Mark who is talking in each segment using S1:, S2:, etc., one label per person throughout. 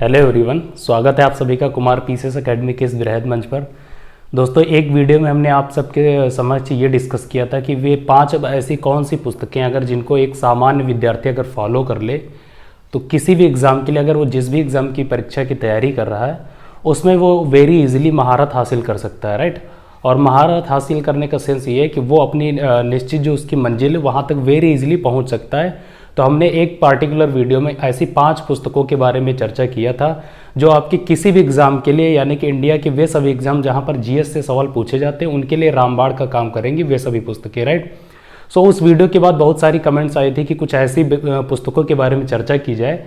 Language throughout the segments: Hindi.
S1: हेलो एवरीवन, स्वागत है आप सभी का कुमार पीसीएस एकेडमी के इस बृहद मंच पर। दोस्तों, एक वीडियो में हमने आप सबके समक्ष ये डिस्कस किया था कि वे 5 ऐसी कौन सी पुस्तकें अगर जिनको एक सामान्य विद्यार्थी अगर फॉलो कर ले तो किसी भी एग्ज़ाम के लिए, अगर वो जिस भी एग्ज़ाम की परीक्षा की तैयारी कर रहा है उसमें वो वेरी इजीली महारत हासिल कर सकता है, राइट। और महारत हासिल करने का सेंस ये है कि वो अपनी निश्चित जो उसकी मंजिल है वहाँ तक वेरी इजीली पहुँच सकता है। तो हमने एक पार्टिकुलर वीडियो में ऐसी 5 पुस्तकों के बारे में चर्चा किया था जो आपकी किसी भी एग्ज़ाम के लिए, यानी कि इंडिया के वे सभी एग्ज़ाम जहाँ पर जीएस से सवाल पूछे जाते हैं उनके लिए रामबाण का काम करेंगी वे सभी पुस्तकें, राइट। सो उस वीडियो के बाद बहुत सारी कमेंट्स आई थी कि कुछ ऐसी पुस्तकों के बारे में चर्चा की जाए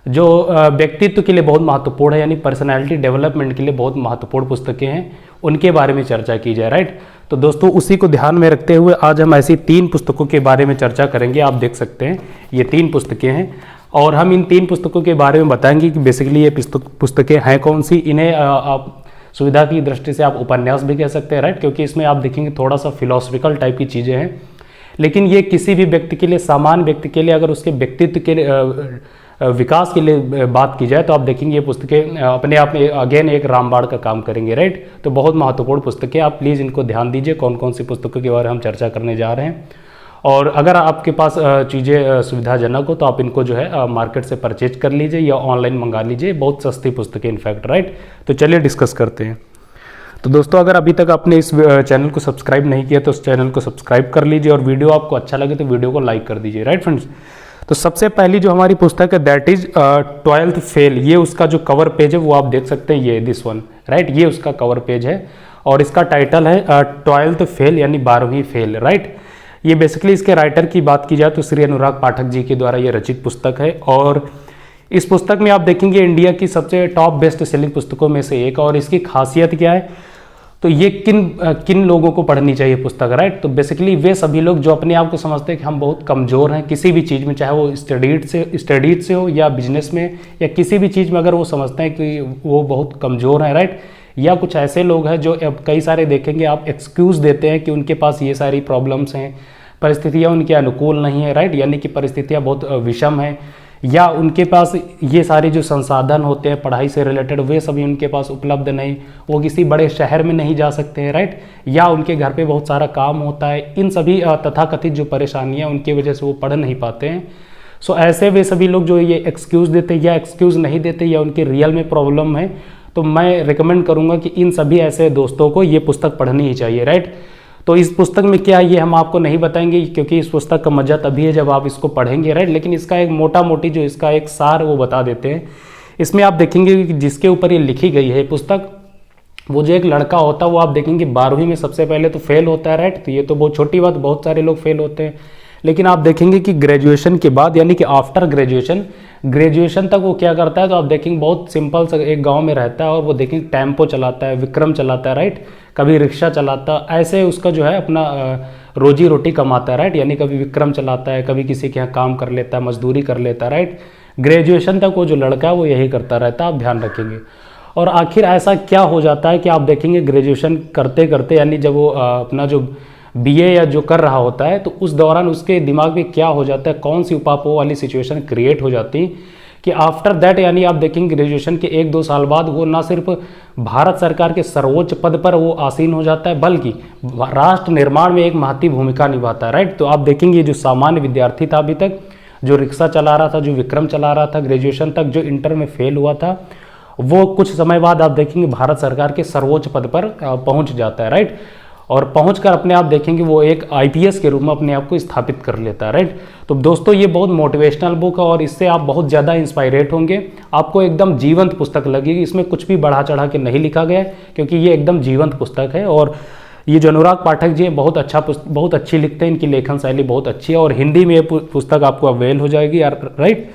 S1: जो व्यक्तित्व के लिए बहुत महत्वपूर्ण है, यानी पर्सनैलिटी डेवलपमेंट के लिए बहुत महत्वपूर्ण पुस्तकें हैं, उनके बारे में चर्चा की जाए, राइट। तो दोस्तों, उसी को ध्यान में रखते हुए आज हम ऐसी 3 पुस्तकों के बारे में चर्चा करेंगे। आप देख सकते हैं ये 3 पुस्तकें हैं और हम इन 3 पुस्तकों के बारे में बताएंगे कि बेसिकली ये पुस्तकें हैं कौन सी। इन्हें आप सुविधा की दृष्टि से आप उपन्यास भी कह सकते हैं, राइट, क्योंकि इसमें आप देखेंगे थोड़ा सा फिलोसफिकल टाइप की चीज़ें हैं। लेकिन ये किसी भी व्यक्ति के लिए, सामान्य व्यक्ति के लिए, अगर उसके व्यक्तित्व के विकास के लिए बात की जाए तो आप देखेंगे ये पुस्तकें अपने आप में अगेन एक रामबाण का काम करेंगे, राइट। तो बहुत महत्वपूर्ण पुस्तकें, आप प्लीज़ इनको ध्यान दीजिए कौन कौन सी पुस्तकों के बारे में हम चर्चा करने जा रहे हैं। और अगर आपके पास चीज़ें सुविधाजनक हो तो आप इनको जो है मार्केट से परचेज कर लीजिए या ऑनलाइन मंगा लीजिए, बहुत सस्ती पुस्तकें इनफैक्ट, राइट। तो चलिए डिस्कस करते हैं। तो दोस्तों, अगर अभी तक आपने इस चैनल को सब्सक्राइब नहीं किया तो इस चैनल को सब्सक्राइब कर लीजिए और वीडियो आपको अच्छा लगे तो वीडियो को लाइक कर दीजिए, राइट फ्रेंड्स। तो सबसे पहली जो हमारी पुस्तक है दैट इज 12th फेल। ये उसका जो कवर पेज है वो आप देख सकते हैं, ये दिस वन, राइट। ये उसका कवर पेज है और इसका टाइटल है 12th फेल, यानी 12वीं फेल, राइट। ये बेसिकली इसके राइटर की बात की जाए तो श्री अनुराग पाठक जी के द्वारा ये रचित पुस्तक है और इस पुस्तक में आप देखेंगे इंडिया की सबसे टॉप बेस्ट सेलिंग पुस्तकों में से एक। और इसकी खासियत क्या है, तो ये किन लोगों को पढ़नी चाहिए पुस्तक, राइट। तो बेसिकली वे सभी लोग जो अपने आप को समझते हैं कि हम बहुत कमज़ोर हैं किसी भी चीज़ में, चाहे वो स्टडीज से हो या बिजनेस में या किसी भी चीज़ में, अगर वो समझते हैं कि वो बहुत कमज़ोर हैं, राइट। या कुछ ऐसे लोग हैं जो अब कई सारे देखेंगे आप एक्सक्यूज़ देते हैं कि उनके पास ये सारी प्रॉब्लम्स हैं, परिस्थितियाँ उनके अनुकूल नहीं है, राइट, यानी कि परिस्थितियाँ बहुत विषम हैं, या उनके पास ये सारे जो संसाधन होते हैं पढ़ाई से रिलेटेड वे सभी उनके पास उपलब्ध नहीं, वो किसी बड़े शहर में नहीं जा सकते हैं, राइट, या उनके घर पे बहुत सारा काम होता है। इन सभी तथाकथित जो परेशानियां उनकी वजह से वो पढ़ नहीं पाते हैं। सो ऐसे वे सभी लोग जो ये एक्सक्यूज़ देते या एक्सक्यूज़ नहीं देते या उनके रियल में प्रॉब्लम है, तो मैं रिकमेंड करूँगा कि इन सभी ऐसे दोस्तों को ये पुस्तक पढ़नी ही चाहिए, राइट। तो इस पुस्तक में क्या है ये हम आपको नहीं बताएंगे क्योंकि इस पुस्तक का मजा तभी है जब आप इसको पढ़ेंगे, राइट। लेकिन इसका एक मोटा मोटी जो इसका एक सार वो बता देते हैं। इसमें आप देखेंगे कि जिसके ऊपर ये लिखी गई है पुस्तक, वो जो एक लड़का होता है वो आप देखेंगे 12वीं में सबसे पहले तो फेल होता है, राइट। तो ये तो बहुत छोटी बात, बहुत सारे लोग फेल होते हैं। लेकिन आप देखेंगे कि ग्रेजुएशन के बाद, यानी कि आफ्टर ग्रेजुएशन तक वो क्या करता है, तो आप देखेंगे बहुत सिंपल सा एक गांव में रहता है और वो देखेंगे टेम्पो चलाता है, विक्रम चलाता है, राइट, कभी रिक्शा चलाता है, ऐसे उसका जो है अपना रोजी रोटी कमाता है, राइट। यानी कभी विक्रम चलाता है, कभी किसी के यहाँ काम कर लेता है, मजदूरी कर लेता है, राइट। ग्रेजुएशन तक वो जो लड़का है वो यही करता रहता है, आप ध्यान रखेंगे। और आखिर ऐसा क्या हो जाता है कि आप देखेंगे ग्रेजुएशन करते करते, यानी जब वो अपना जो बीए या जो कर रहा होता है तो उस दौरान उसके दिमाग में क्या हो जाता है, कौन सी उपापो वाली सिचुएशन क्रिएट हो जाती कि आफ्टर दैट, यानी आप देखेंगे ग्रेजुएशन के 1-2 साल बाद वो ना सिर्फ भारत सरकार के सर्वोच्च पद पर वो आसीन हो जाता है बल्कि राष्ट्र निर्माण में एक महती भूमिका निभाता है, राइट। तो आप देखेंगे जो सामान्य विद्यार्थी था अभी तक, जो रिक्शा चला रहा था, जो विक्रम चला रहा था, ग्रेजुएशन तक जो इंटर में फेल हुआ था, वो कुछ समय बाद आप देखेंगे भारत सरकार के सर्वोच्च पद पर पहुँच जाता है, राइट। और पहुंचकर अपने आप देखेंगे वो एक आईपीएस के रूप में अपने आप को स्थापित कर लेता है, राइट। तो दोस्तों, ये बहुत मोटिवेशनल बुक है और इससे आप बहुत ज़्यादा इंस्पायरेट होंगे, आपको एकदम जीवंत पुस्तक लगेगी। इसमें कुछ भी बढ़ा चढ़ा के नहीं लिखा गया है क्योंकि ये एकदम जीवंत पुस्तक है। और ये जो अनुराग पाठक जी बहुत अच्छी लिखते हैं, इनकी लेखन शैली बहुत अच्छी है और हिंदी में ये पुस्तक आपको अवेल हो जाएगी, राइट।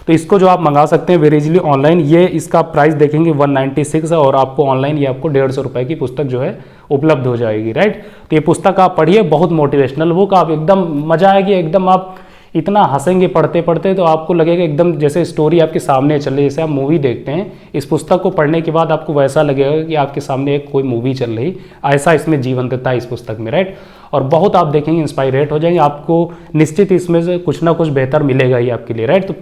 S1: तो इसको जो आप मंगा सकते हैं वेरी इजीली ऑनलाइन। ये इसका प्राइस देखेंगे 196 है और आपको ऑनलाइन ये आपको 150 रुपये की पुस्तक जो है उपलब्ध हो जाएगी, राइट। तो ये पुस्तक आप पढ़िए, बहुत मोटिवेशनल बुक, आप एकदम मजा आएगी, एकदम आप इतना हंसेंगे पढ़ते पढ़ते, तो आपको लगेगा एकदम जैसे स्टोरी आपके सामने चल रही है, जैसे आप मूवी देखते हैं। इस पुस्तक को पढ़ने के बाद आपको वैसा लगेगा कि आपके सामने एक कोई मूवी चल रही, ऐसा इसमें जीवंतता है इस पुस्तक में, राइट। और बहुत आप देखेंगे इंस्पायरेट हो जाएंगे, आपको निश्चित इसमें से कुछ ना कुछ बेहतर मिलेगा ही आपके लिए, राइट। तो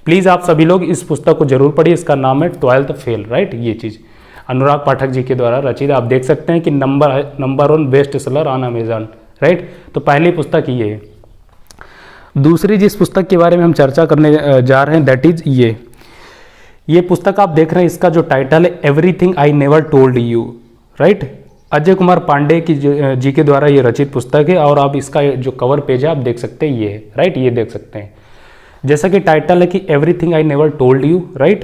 S1: प्लीज़ आप सभी लोग इस पुस्तक को जरूर पढ़िए। इसका नाम है 12th फेल, राइट। ये चीज़ अनुराग पाठक जी के द्वारा रचित, आप देख सकते हैं कि number 1 best seller on Amazon, right. तो पहली पुस्तक ये है। दूसरी जिस पुस्तक के बारे में हम चर्चा करने जा रहे हैं दैट इज ये पुस्तक आप देख रहे हैं, इसका जो टाइटल है everything I never told you, right. Ajay Kumar Pandey की जी के द्वारा ये रचित पुस्तक है और आप इसका जो कवर पेज है आप देख सकते हैं, ये है, राइट। ये देख सकते हैं जैसा कि टाइटल है कि everything I never told you, right.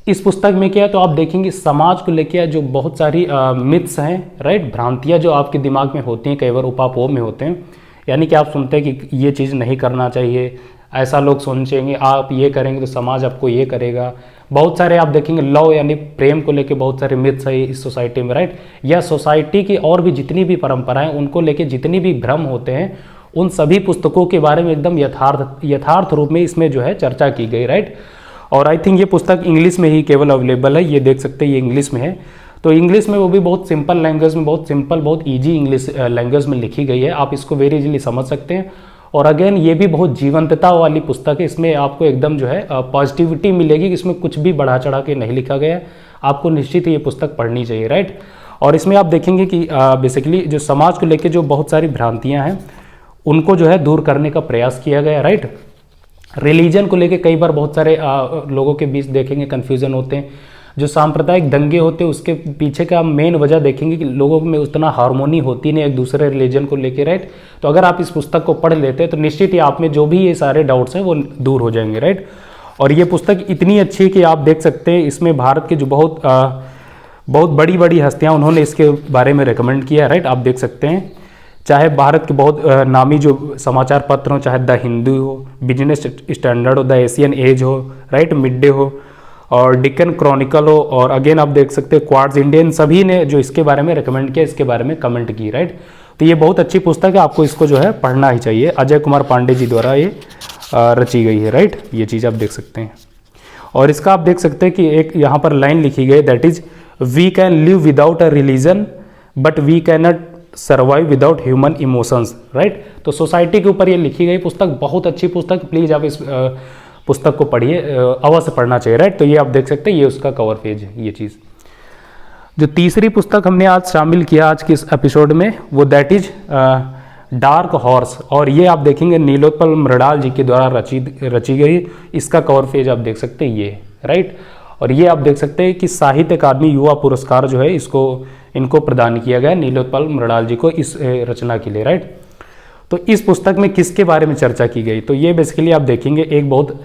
S1: इस पुस्तक में क्या है तो आप देखेंगे समाज को लेकर जो बहुत सारी मिथ्स हैं, राइट, भ्रांतियां जो आपके दिमाग में होती हैं, कई बार उपापोह में होते हैं, यानी कि आप सुनते हैं कि ये चीज़ नहीं करना चाहिए, ऐसा लोग सोचेंगे, आप ये करेंगे तो समाज आपको ये करेगा। बहुत सारे आप देखेंगे लव यानी प्रेम को लेके बहुत सारे मिथ्स है इस सोसाइटी में, राइट। या सोसाइटी की और भी जितनी भी परंपराएं उनको लेके जितनी भी भ्रम होते हैं उन सभी पुस्तकों के बारे में एकदम यथार्थ रूप में इसमें जो है चर्चा की गई, राइट। और आई थिंक ये पुस्तक इंग्लिश में ही केवल अवेलेबल है, ये देख सकते हैं ये इंग्लिश में है। तो इंग्लिश में वो भी बहुत सिंपल लैंग्वेज में, बहुत सिंपल बहुत ईजी इंग्लिश लैंग्वेज में लिखी गई है, आप इसको वेरी इजीली समझ सकते हैं। और अगेन ये भी बहुत जीवंतता वाली पुस्तक है, इसमें आपको एकदम जो है पॉजिटिविटी मिलेगी, इसमें कुछ भी बढ़ा चढ़ा के नहीं लिखा गया है, आपको निश्चित ही ये पुस्तक पढ़नी चाहिए, राइट। और इसमें आप देखेंगे कि बेसिकली जो समाज को लेकर जो बहुत सारी भ्रांतियाँ हैं उनको जो है दूर करने का प्रयास किया गया, राइट। रिलीजन को लेके कई बार बहुत सारे लोगों के बीच देखेंगे कन्फ्यूज़न होते हैं, जो सांप्रदायिक दंगे होते हैं उसके पीछे का मेन वजह देखेंगे कि लोगों में उतना हार्मोनी होती नहीं एक दूसरे रिलीजन को लेके, राइट। तो अगर आप इस पुस्तक को पढ़ लेते हैं तो निश्चित ही आप में जो भी ये सारे डाउट्स हैं वो दूर हो जाएंगे, राइट। और ये पुस्तक इतनी अच्छी है कि आप देख सकते हैं इसमें भारत के जो बहुत बड़ी बड़ी हस्तियाँ उन्होंने इसके बारे में रिकमेंड किया, राइट। आप देख सकते हैं चाहे भारत के बहुत नामी जो समाचार पत्र हो, चाहे द हिंदू हो, बिजनेस स्टैंडर्ड हो, द एशियन एज हो, राइट, मिड डे हो और डिकन क्रॉनिकल हो, और अगेन आप देख सकते हैं क्वार्ट्ज इंडियन, सभी ने जो इसके बारे में रिकमेंड किया इसके बारे में कमेंट की, राइट। तो ये बहुत अच्छी पुस्तक है, आपको इसको जो है पढ़ना ही चाहिए। अजय कुमार पांडे जी द्वारा ये रची गई है, राइट। ये चीज़ आप देख सकते हैं। और इसका आप देख सकते हैं कि एक यहाँ पर लाइन लिखी गई that is we can live without a religion but we can not survive without human emotions, right. तो सोसाइटी के ऊपर ये लिखी गई पुस्तक, बहुत अच्छी पुस्तक, प्लीज़ आप इस पुस्तक को पढ़िए, अवश्य पढ़ना चाहिए, राइट। तो ये आप देख सकते हैं ये उसका कवर पेज है। ये चीज़ जो तीसरी पुस्तक हमने आज शामिल किया आज के इस एपिसोड में वो दैट इज डार्क हॉर्स, और ये आप देखेंगे नीलोत्पल मृणाल जी के द्वारा रची गई, इसका कवर पेज आप देख सकते हैं ये, राइट। और ये आप देख सकते हैं कि साहित्य अकादमी युवा पुरस्कार जो है इनको प्रदान किया गया नीलोत्पल मृणाल जी को इस रचना के लिए, राइट। तो इस पुस्तक में किसके बारे में चर्चा की गई तो ये बेसिकली आप देखेंगे एक बहुत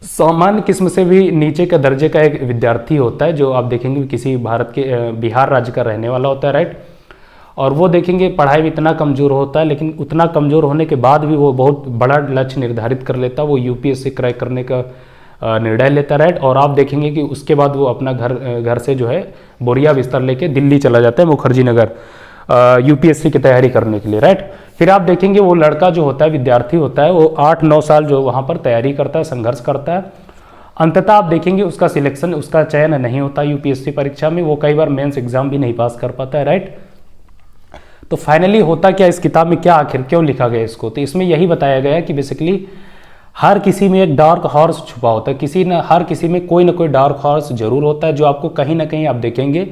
S1: सामान्य किस्म से भी नीचे का दर्जे का एक विद्यार्थी होता है, जो आप देखेंगे किसी भारत के बिहार राज्य का रहने वाला होता है, राइट। और वो देखेंगे पढ़ाई में इतना कमज़ोर होता है, लेकिन उतना कमज़ोर होने के बाद भी वो बहुत बड़ा लक्ष्य निर्धारित कर लेता है, वो यूपीएससी क्रैक करने का निर्णय लेता है, राइट। और आप देखेंगे कि उसके बाद वो अपना घर से जो है बोरिया बिस्तर लेके दिल्ली चला जाता है, मुखर्जी नगर, यूपीएससी की तैयारी करने के लिए, राइट। फिर आप देखेंगे वो लड़का जो होता है, विद्यार्थी होता है, वो 8-9 साल जो वहाँ पर तैयारी करता है, संघर्ष करता है। अंततः आप देखेंगे उसका सिलेक्शन, उसका चयन नहीं होता यूपीएससी परीक्षा में, वो कई बार मेंस एग्जाम भी नहीं पास कर पाता है, राइट। तो फाइनली होता क्या, इस किताब में क्या आखिर क्यों लिखा गया इसको, तो इसमें यही बताया गया कि बेसिकली हर किसी में एक डार्क हॉर्स छुपा होता है, हर किसी में कोई ना कोई डार्क हॉर्स जरूर होता है, जो आपको कहीं ना कहीं आप देखेंगे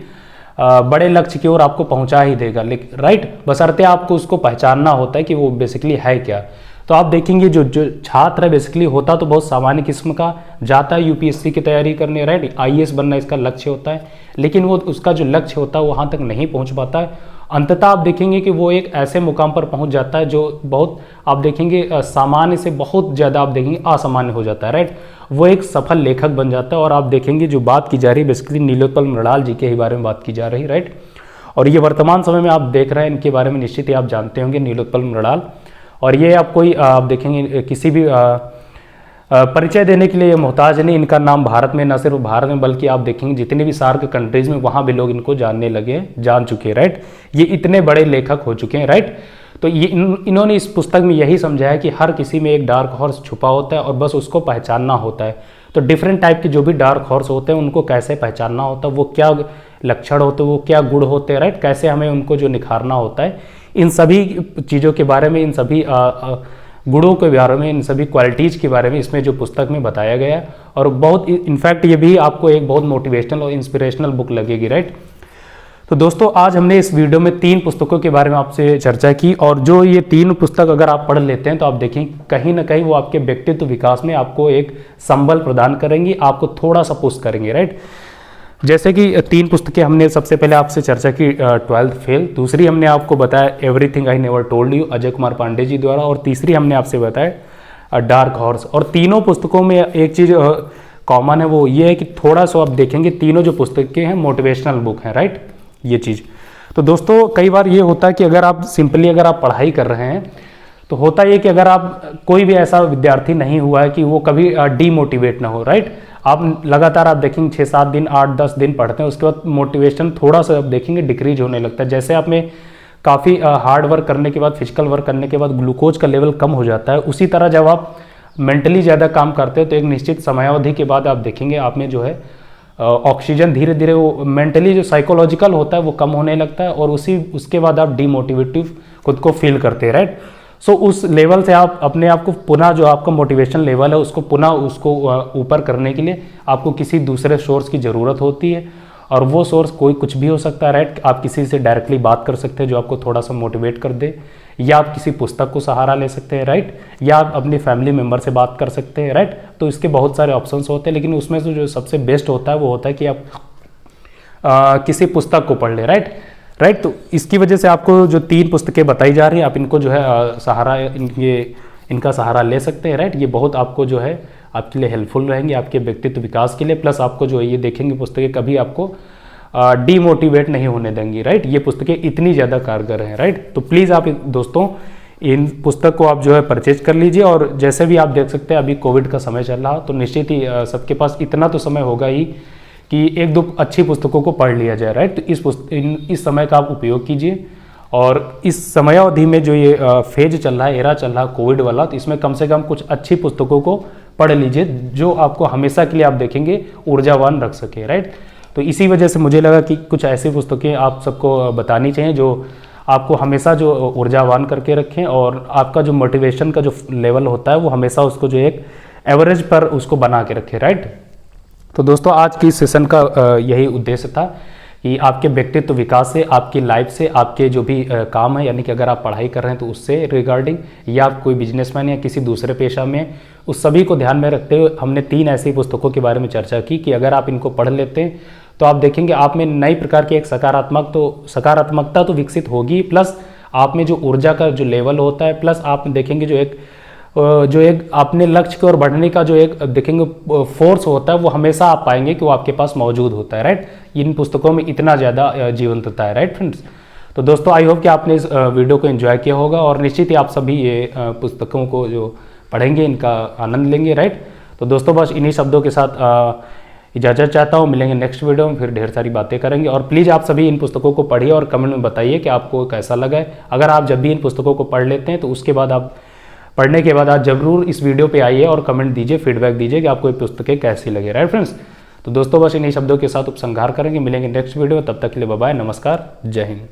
S1: बड़े लक्ष्य की ओर आपको पहुंचा ही देगा, लेकिन राइट, बशर्ते आपको उसको पहचानना होता है कि वो बेसिकली है क्या। तो आप देखेंगे जो छात्र है बेसिकली होता तो बहुत सामान्य किस्म का, जाता है यूपीएससी की तैयारी करने, राइट, आईएएस बनना इसका लक्ष्य होता है, लेकिन वो उसका जो लक्ष्य होता है वहाँ तक नहीं पहुँच पाता है। अंततः आप देखेंगे कि वो एक ऐसे मुकाम पर पहुंच जाता है जो बहुत आप देखेंगे सामान्य से बहुत ज़्यादा आप देखेंगे असामान्य हो जाता है, राइट। वो एक सफल लेखक बन जाता है। और आप देखेंगे जो बात की जा रही है बेसिकली नीलोत्पल मृणाल जी के ही बारे में बात की जा रही है, राइट। और ये वर्तमान समय में आप देख रहे हैं, इनके बारे में निश्चित ही आप जानते होंगे नीलोत्पल मृणाल। और ये आप देखेंगे किसी भी परिचय देने के लिए मोहताज नहीं, इनका नाम भारत में, न सिर्फ भारत में बल्कि आप देखेंगे जितने भी सार्क कंट्रीज में वहाँ भी लोग इनको जानने लगे, जान चुके हैं, राइट। ये इतने बड़े लेखक हो चुके हैं, राइट। तो ये इन्होंने इस पुस्तक में यही समझाया कि हर किसी में एक डार्क हॉर्स छुपा होता है और बस उसको पहचानना होता है। तो डिफरेंट टाइप के जो भी डार्क हॉर्स होते हैं उनको कैसे पहचानना होता है, वो क्या लक्षण होते हैं, वो क्या गुण होते हैं, राइट, कैसे हमें उनको जो निखारना होता है, इन सभी चीज़ों के बारे में, इन सभी गुणों के बारे में, इन सभी क्वालिटीज़ के बारे में इसमें जो पुस्तक में बताया गया है। और बहुत इनफैक्ट ये भी आपको एक बहुत मोटिवेशनल और इंस्पिरेशनल बुक लगेगी, राइट। तो दोस्तों आज हमने इस वीडियो में 3 पुस्तकों के बारे में आपसे चर्चा की, और जो ये 3 पुस्तक अगर आप पढ़ लेते हैं तो आप देखें कहीं ना कहीं वो आपके व्यक्तित्व विकास में आपको एक संबल प्रदान करेंगी, आपको थोड़ा सा पुश करेंगे, राइट। जैसे कि 3 पुस्तकें हमने सबसे पहले आपसे चर्चा की 12th फेल, दूसरी हमने आपको बताया everything I never told you Ajay Kumar Pandey ji द्वारा, और तीसरी हमने आपसे बताया डार्क हॉर्स। और तीनों पुस्तकों में एक चीज़ कॉमन है, वो ये है कि थोड़ा सा आप देखेंगे तीनों जो पुस्तकें हैं मोटिवेशनल बुक हैं, राइट, ये चीज़। तो दोस्तों कई बार ये होता है कि अगर आप सिंपली अगर आप पढ़ाई कर रहे हैं तो होता ये कि अगर आप कोई भी ऐसा विद्यार्थी नहीं हुआ है कि वो कभी डीमोटिवेट ना हो, राइट। आप लगातार आप देखेंगे 6-7 दिन 8-10 दिन पढ़ते हैं, उसके बाद मोटिवेशन थोड़ा सा आप देखेंगे डिक्रीज होने लगता है। जैसे आप में काफ़ी हार्ड वर्क करने के बाद, फिजिकल वर्क करने के बाद ग्लूकोज का लेवल कम हो जाता है, उसी तरह जब आप मेंटली ज़्यादा काम करते हैं तो एक निश्चित समयावधि के बाद आप देखेंगे आप में जो है ऑक्सीजन धीरे धीरे वो मेंटली जो साइकोलॉजिकल होता है वो कम होने लगता है, और उसके बाद आप डीमोटिवेटिव खुद को फील करते हैं, राइट। सो उस लेवल से आप अपने आप को पुनः जो आपका मोटिवेशन लेवल है उसको पुनः उसको ऊपर करने के लिए आपको किसी दूसरे सोर्स की ज़रूरत होती है, और वो सोर्स कोई कुछ भी हो सकता है, राइट। आप किसी से डायरेक्टली बात कर सकते हैं जो आपको थोड़ा सा मोटिवेट कर दे, या आप किसी पुस्तक को सहारा ले सकते हैं, राइट, या आप अपनी फैमिली मेम्बर से बात कर सकते हैं, राइट। तो इसके बहुत सारे ऑप्शंस होते हैं, लेकिन उसमें से जो सबसे बेस्ट होता है वो होता है कि आप किसी पुस्तक को पढ़ लें, राइट। तो इसकी वजह से आपको जो 3 पुस्तकें बताई जा रही हैं आप इनको जो है सहारा इनका सहारा ले सकते हैं, राइट। ये बहुत आपको जो है आपके लिए हेल्पफुल रहेंगे आपके व्यक्तित्व विकास के लिए, प्लस आपको जो है ये देखेंगे पुस्तकें कभी आपको डीमोटिवेट नहीं होने देंगी, राइट। ये पुस्तकें इतनी ज़्यादा कारगर हैं, राइट। तो प्लीज़ आप दोस्तों इन पुस्तक को आप जो है परचेज कर लीजिए। और जैसे भी आप देख सकते हैं अभी कोविड का समय चल रहा, तो निश्चित ही सबके पास इतना तो समय होगा ही कि 1-2 अच्छी पुस्तकों को पढ़ लिया जाए, राइट। तो इस समय का आप उपयोग कीजिए, और इस समयावधि में जो ये फेज चल रहा है, एरा चल रहा है कोविड वाला, तो इसमें कम से कम कुछ अच्छी पुस्तकों को पढ़ लीजिए जो आपको हमेशा के लिए आप देखेंगे ऊर्जावान रख सके, राइट। तो इसी वजह से मुझे लगा कि कुछ ऐसी पुस्तकें आप सबको बतानी चाहिए जो आपको हमेशा जो ऊर्जावान करके रखें, और आपका जो मोटिवेशन का जो लेवल होता है वो हमेशा उसको जो एक एवरेज पर उसको बना के रखें, राइट। तो दोस्तों आज की सेशन का यही उद्देश्य था कि आपके व्यक्तित्व विकास से, आपकी लाइफ से, आपके जो भी काम है, यानी कि अगर आप पढ़ाई कर रहे हैं तो उससे रिगार्डिंग, या आप कोई बिजनेसमैन या किसी दूसरे पेशा में, उस सभी को ध्यान में रखते हुए हमने 3 ऐसी पुस्तकों के बारे में चर्चा की कि अगर आप इनको पढ़ लेते हैं तो आप देखेंगे आप में नई प्रकार की एक सकारात्मकता तो विकसित होगी, प्लस आप में जो ऊर्जा का जो लेवल होता है, प्लस आप देखेंगे जो एक अपने लक्ष्य की ओर बढ़ने का जो एक देखेंगे फोर्स होता है वो हमेशा आप पाएंगे कि वो आपके पास मौजूद होता है, राइट। इन पुस्तकों में इतना ज़्यादा जीवंतता है, राइट फ्रेंड्स। तो दोस्तों आई होप कि आपने इस वीडियो को एंजॉय किया होगा, और निश्चित ही आप सभी ये पुस्तकों को जो पढ़ेंगे इनका आनंद लेंगे, राइट। तो दोस्तों बस इन्हीं शब्दों के साथ इजाज़त चाहता हूँ, मिलेंगे नेक्स्ट वीडियो में, फिर ढेर सारी बातें करेंगे। और प्लीज़ आप सभी इन पुस्तकों को पढ़िए और कमेंट में बताइए कि आपको कैसा लगा है। अगर आप जब भी इन पुस्तकों को पढ़ लेते हैं तो उसके बाद आप पढ़ने के बाद आप जरूर इस वीडियो पे आइए और कमेंट दीजिए, फीडबैक दीजिए कि आपको ये पुस्तकें कैसी लगे, राइट फ्रेंड्स। तो दोस्तों बस इन्हीं शब्दों के साथ उपसंहार करेंगे, मिलेंगे नेक्स्ट वीडियो, तब तक के लिए बाय बाय, नमस्कार, जय हिंद।